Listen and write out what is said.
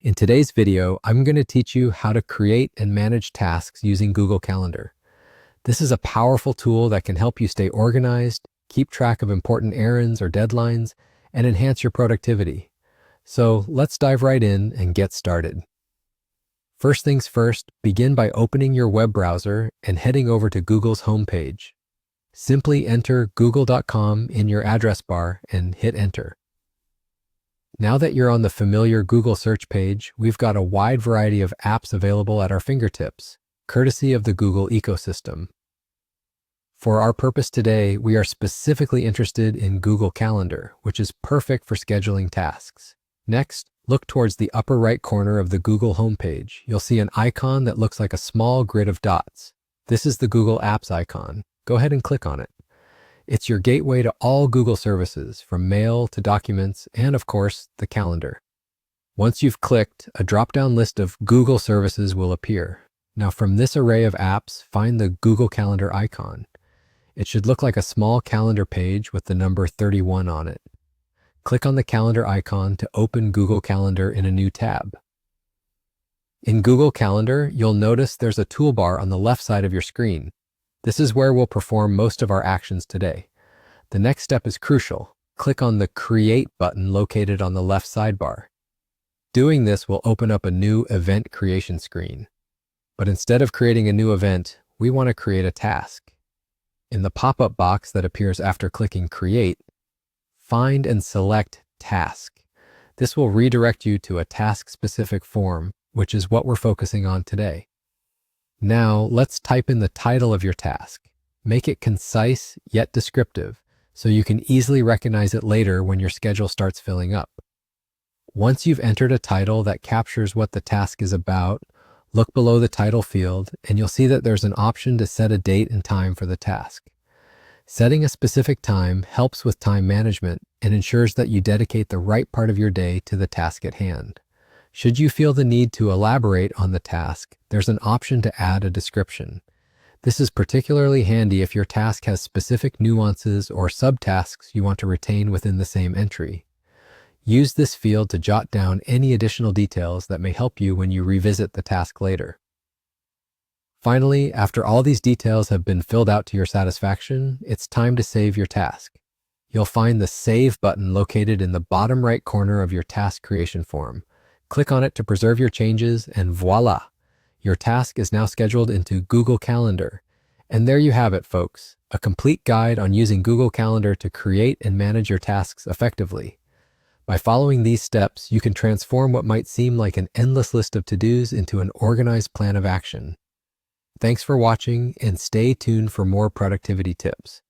In today's video, I'm going to teach you how to create and manage tasks using Google Calendar. This is a powerful tool that can help you stay organized, keep track of important errands or deadlines, and enhance your productivity. So let's dive right in and get started. First things first, begin by opening your web browser and heading over to Google's homepage. Simply enter google.com in your address bar and hit enter. Now that you're on the familiar Google search page, we've got a wide variety of apps available at our fingertips, courtesy of the Google ecosystem. For our purpose today, we are specifically interested in Google Calendar, which is perfect for scheduling tasks. Next, look towards the upper right corner of the Google homepage. You'll see an icon that looks like a small grid of dots. This is the Google Apps icon. Go ahead and click on it. It's your gateway to all Google services, from Mail to Documents, and of course, the calendar. Once you've clicked, a drop-down list of Google services will appear. Now from this array of apps, find the Google Calendar icon. It should look like a small calendar page with the number 31 on it. Click on the calendar icon to open Google Calendar in a new tab. In Google Calendar, you'll notice there's a toolbar on the left side of your screen. This is where we'll perform most of our actions today. The next step is crucial. Click on the Create button located on the left sidebar. Doing this will open up a new event creation screen. But instead of creating a new event, we want to create a task. In the pop-up box that appears after clicking Create, find and select Task. This will redirect you to a task-specific form, which is what we're focusing on today. Now, let's type in the title of your task. Make it concise yet descriptive so you can easily recognize it later when your schedule starts filling up. Once you've entered a title that captures what the task is about, look below the title field and you'll see that there's an option to set a date and time for the task. Setting a specific time helps with time management and ensures that you dedicate the right part of your day to the task at hand. Should you feel the need to elaborate on the task, there's an option to add a description. This is particularly handy if your task has specific nuances or subtasks you want to retain within the same entry. Use this field to jot down any additional details that may help you when you revisit the task later. Finally, after all these details have been filled out to your satisfaction, it's time to save your task. You'll find the Save button located in the bottom right corner of your task creation form. Click on it to preserve your changes, and voila! Your task is now scheduled into Google Calendar. And there you have it, folks, a complete guide on using Google Calendar to create and manage your tasks effectively. By following these steps, you can transform what might seem like an endless list of to-dos into an organized plan of action. Thanks for watching, and stay tuned for more productivity tips.